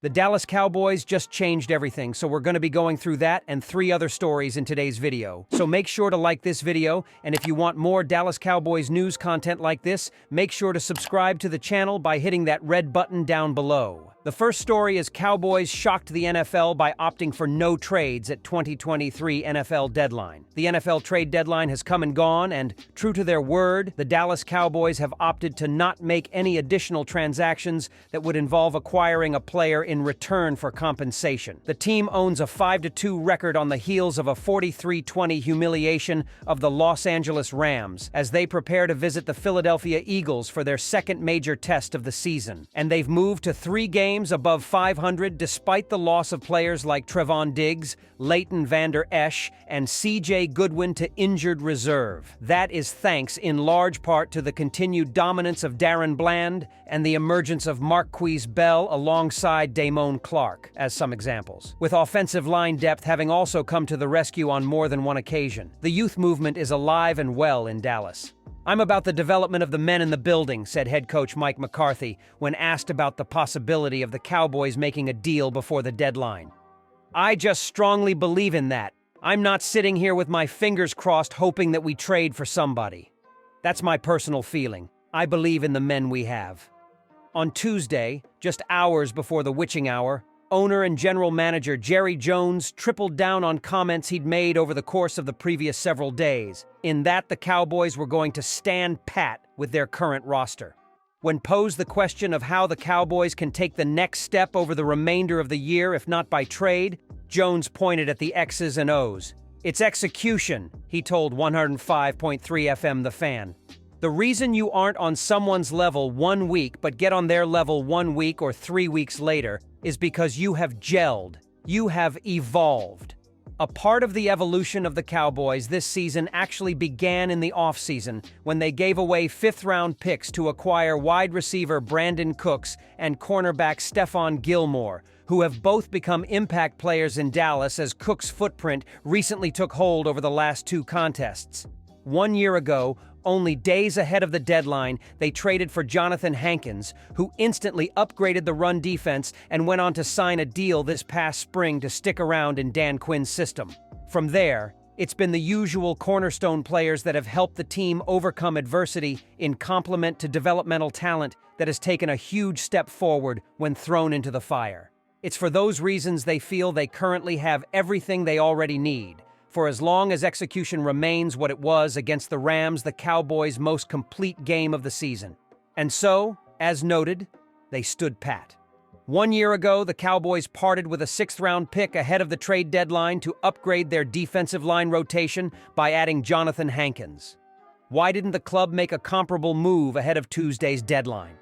The Dallas Cowboys just changed everything, so we're going to be going through that and 3 other stories in today's video. So make sure to like this video, and if you want more Dallas Cowboys news content like this, make sure to subscribe to the channel by hitting that red button down below. The first story is Cowboys shocked the NFL by opting for no trades at 2023 NFL deadline. The NFL trade deadline has come and gone, and true to their word, the Dallas Cowboys have opted to not make any additional transactions that would involve acquiring a player in return for compensation. The team owns a 5-2 record on the heels of a 43-20 humiliation of the Los Angeles Rams as they prepare to visit the Philadelphia Eagles for their second major test of the season. And they've moved to 3 games above 500 despite the loss of players like Trevon Diggs, Leighton Vander Esch, and C.J. Goodwin to injured reserve. That is thanks in large part to the continued dominance of Darren Bland and the emergence of Marquise Bell alongside Damone Clark, as some examples. With offensive line depth having also come to the rescue on more than one occasion, the youth movement is alive and well in Dallas. "I'm about the development of the men in the building," said head coach Mike McCarthy when asked about the possibility of the Cowboys making a deal before the deadline. "I just strongly believe in that. I'm not sitting here with my fingers crossed hoping that we trade for somebody. That's my personal feeling. I believe in the men we have." On Tuesday, just hours before the witching hour, owner and general manager Jerry Jones tripled down on comments he'd made over the course of the previous several days, in that the Cowboys were going to stand pat with their current roster. When posed the question of how the Cowboys can take the next step over the remainder of the year if not by trade, Jones pointed at the X's and O's. "It's execution," he told 105.3 FM The Fan. "The reason you aren't on someone's level 1 week but get on their level 1 week or 3 weeks later is because you have gelled. You have evolved." A part of the evolution of the Cowboys this season actually began in the offseason when they gave away 5th-round picks to acquire wide receiver Brandon Cooks and cornerback Stephon Gilmore, who have both become impact players in Dallas as Cooks' footprint recently took hold over the last 2 contests. 1 year ago, only days ahead of the deadline, they traded for Jonathan Hankins, who instantly upgraded the run defense and went on to sign a deal this past spring to stick around in Dan Quinn's system. From there, it's been the usual cornerstone players that have helped the team overcome adversity in complement to developmental talent that has taken a huge step forward when thrown into the fire. It's for those reasons they feel they currently have everything they already need. For as long as execution remains what it was against the Rams, the Cowboys' most complete game of the season. And so, as noted, they stood pat. 1 year ago, the Cowboys parted with a 6th-round pick ahead of the trade deadline to upgrade their defensive line rotation by adding Jonathan Hankins. Why didn't the club make a comparable move ahead of Tuesday's deadline?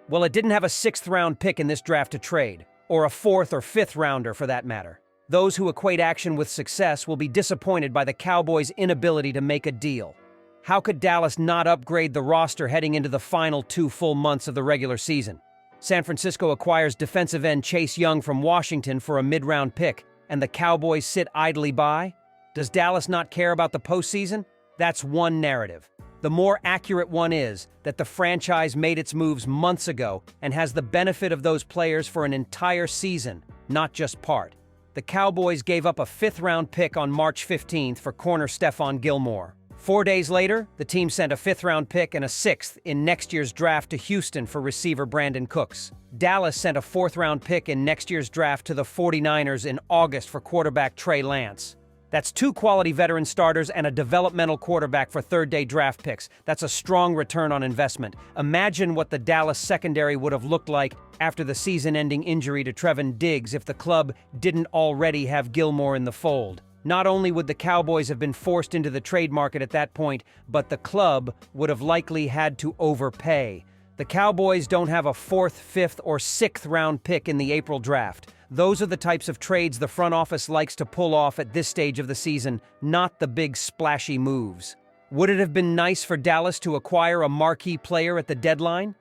Well, it didn't have a 6th-round pick in this draft to trade, or a 4th or 5th-rounder for that matter. Those who equate action with success will be disappointed by the Cowboys' inability to make a deal. How could Dallas not upgrade the roster heading into the final 2 full months of the regular season? San Francisco acquires defensive end Chase Young from Washington for a mid-round pick, and the Cowboys sit idly by? Does Dallas not care about the postseason? That's one narrative. The more accurate one is that the franchise made its moves months ago and has the benefit of those players for an entire season, not just part. The Cowboys gave up a 5th-round pick on March 15th for corner Stephon Gilmore. 4 days later, the team sent a 5th-round pick and a 6th in next year's draft to Houston for receiver Brandon Cooks. Dallas sent a 4th-round pick in next year's draft to the 49ers in August for quarterback Trey Lance. That's 2 quality veteran starters and a developmental quarterback for 3rd-day draft picks. That's a strong return on investment. Imagine what the Dallas secondary would have looked like after the season-ending injury to Trevon Diggs if the club didn't already have Gilmore in the fold. Not only would the Cowboys have been forced into the trade market at that point, but the club would have likely had to overpay. The Cowboys don't have a 4th, 5th, or 6th-round pick in the April draft. Those are the types of trades the front office likes to pull off at this stage of the season, not the big splashy moves. Would it have been nice for Dallas to acquire a marquee player at the deadline?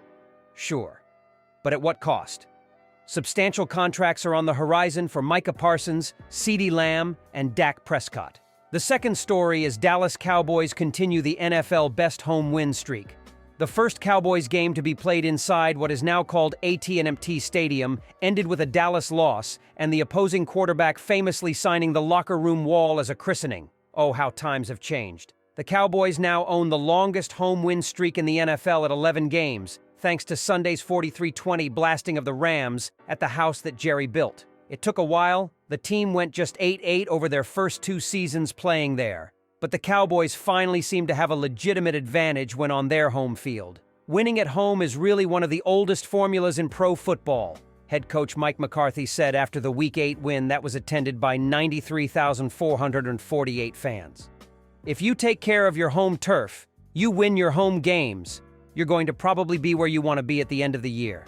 Sure. But at what cost? Substantial contracts are on the horizon for Micah Parsons, CeeDee Lamb, and Dak Prescott. The second story is Dallas Cowboys continue the NFL best home win streak. The first Cowboys game to be played inside what is now called AT&T Stadium ended with a Dallas loss, and the opposing quarterback famously signing the locker room wall as a christening. Oh, how times have changed. The Cowboys now own the longest home win streak in the NFL at 11 games, thanks to Sunday's 43-20 blasting of the Rams at the house that Jerry built. It took a while. The team went just 8-8 over their first 2 seasons playing there. But the Cowboys finally seem to have a legitimate advantage when on their home field. Winning at home is really one of the oldest formulas in pro football, head coach Mike McCarthy said after the Week 8 win that was attended by 93,448 fans. If you take care of your home turf, you win your home games, you're going to probably be where you want to be at the end of the year.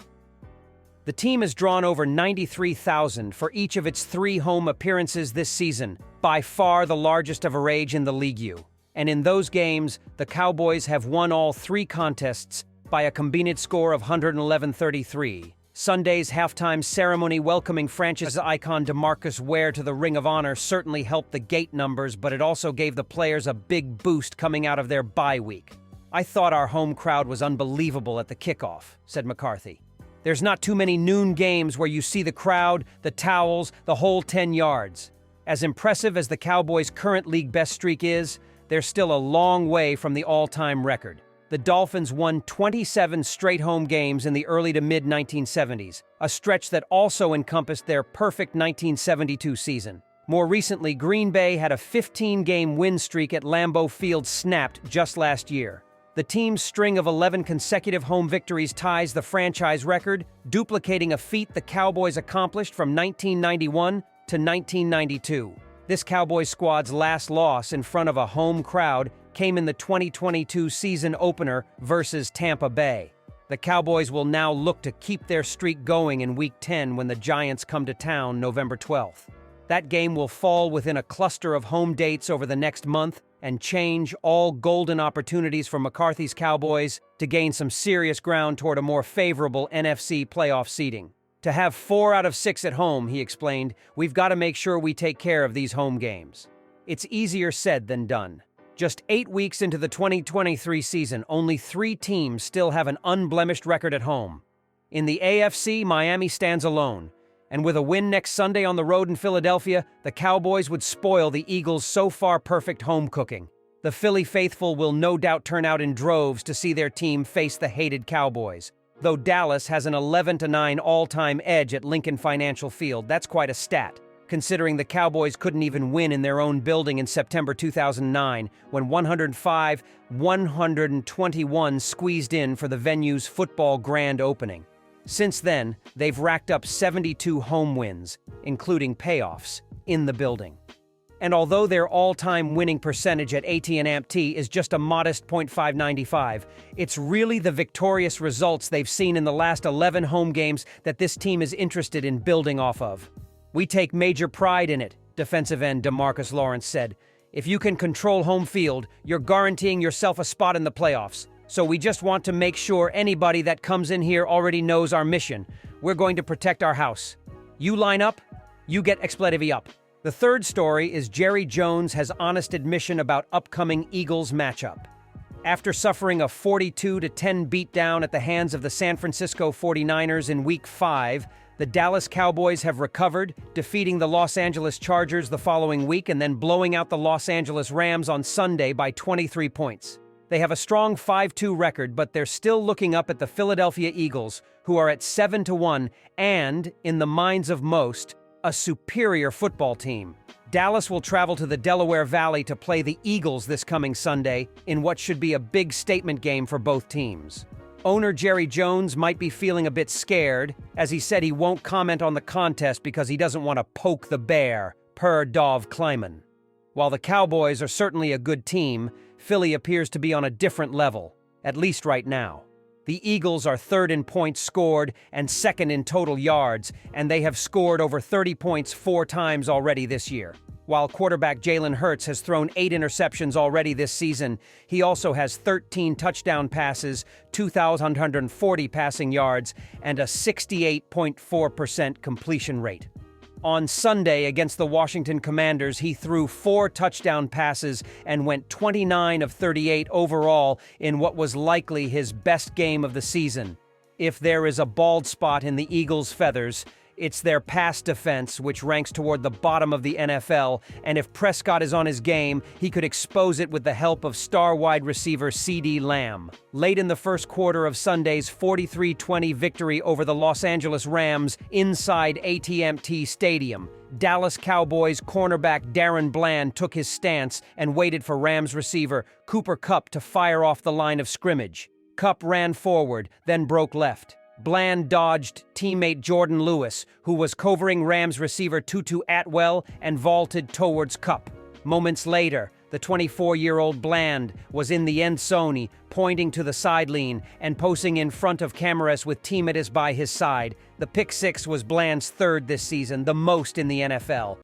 The team has drawn over 93,000 for each of its 3 home appearances this season, by far the largest of a age in the League. And in those games, the Cowboys have won all 3 contests by a combined score of 111-33. Sunday's halftime ceremony welcoming franchise icon DeMarcus Ware to the Ring of Honor certainly helped the gate numbers, but it also gave the players a big boost coming out of their bye week. "I thought our home crowd was unbelievable at the kickoff," said McCarthy. "There's not too many noon games where you see the crowd, the towels, the whole 10 yards. As impressive as the Cowboys' current league best streak is, they're still a long way from the all-time record. The Dolphins won 27 straight home games in the early to mid-1970s, a stretch that also encompassed their perfect 1972 season. More recently, Green Bay had a 15-game win streak at Lambeau Field snapped just last year. The team's string of 11 consecutive home victories ties the franchise record, duplicating a feat the Cowboys accomplished from 1991 to 1992. This Cowboys squad's last loss in front of a home crowd came in the 2022 season opener versus Tampa Bay. The Cowboys will now look to keep their streak going in Week 10 when the Giants come to town November 12th. That game will fall within a cluster of home dates over the next month and change all golden opportunities for McCarthy's Cowboys to gain some serious ground toward a more favorable NFC playoff seeding. "To have 4 out of 6 at home," he explained, "we've got to make sure we take care of these home games." It's easier said than done. Just 8 weeks into the 2023 season, only 3 teams still have an unblemished record at home. In the AFC, Miami stands alone. And with a win next Sunday on the road in Philadelphia, the Cowboys would spoil the Eagles' so-far perfect home cooking. The Philly faithful will no doubt turn out in droves to see their team face the hated Cowboys. Though Dallas has an 11-9 all-time edge at Lincoln Financial Field, that's quite a stat, considering the Cowboys couldn't even win in their own building in September 2009, when 105-121 squeezed in for the venue's football grand opening. Since then, they've racked up 72 home wins, including payoffs, in the building. And although their all-time winning percentage at AT&T is just a modest .595, it's really the victorious results they've seen in the last 11 home games that this team is interested in building off of. "We take major pride in it," defensive end DeMarcus Lawrence said. "If you can control home field, you're guaranteeing yourself a spot in the playoffs. So we just want to make sure anybody that comes in here already knows our mission. We're going to protect our house. You line up, you get expletive up." The third story is Jerry Jones has honest admission about upcoming Eagles matchup. After suffering a 42-10 beatdown at the hands of the San Francisco 49ers in Week 5, the Dallas Cowboys have recovered, defeating the Los Angeles Chargers the following week and then blowing out the Los Angeles Rams on Sunday by 23 points. They have a strong 5-2 record, but they're still looking up at the Philadelphia Eagles, who are at 7-1 and, in the minds of most, a superior football team. Dallas will travel to the Delaware Valley to play the Eagles this coming Sunday in what should be a big statement game for both teams. Owner Jerry Jones might be feeling a bit scared, as he said he won't comment on the contest because he doesn't want to poke the bear, per Dov Kleiman. While the Cowboys are certainly a good team, Philly appears to be on a different level, at least right now. The Eagles are 3rd in points scored and 2nd in total yards, and they have scored over 30 points 4 times already this year. While quarterback Jalen Hurts has thrown 8 interceptions already this season, he also has 13 touchdown passes, 2,140 passing yards, and a 68.4% completion rate. On Sunday against the Washington Commanders, he threw 4 touchdown passes and went 29 of 38 overall in what was likely his best game of the season. If there is a bald spot in the Eagles' feathers, it's their pass defense, which ranks toward the bottom of the NFL, and if Prescott is on his game, he could expose it with the help of star wide receiver CeeDee Lamb. Late in the first quarter of Sunday's 43-20 victory over the Los Angeles Rams inside AT&T Stadium, Dallas Cowboys cornerback Darren Bland took his stance and waited for Rams receiver Cooper Kupp to fire off the line of scrimmage. Kupp ran forward, then broke left. Bland dodged teammate Jordan Lewis, who was covering Rams receiver Tutu Atwell, and vaulted towards Kupp. Moments later, the 24-year-old Bland was in the end zone, pointing to the sideline and posing in front of cameras with teammates by his side. The pick six was Bland's third this season, the most in the NFL.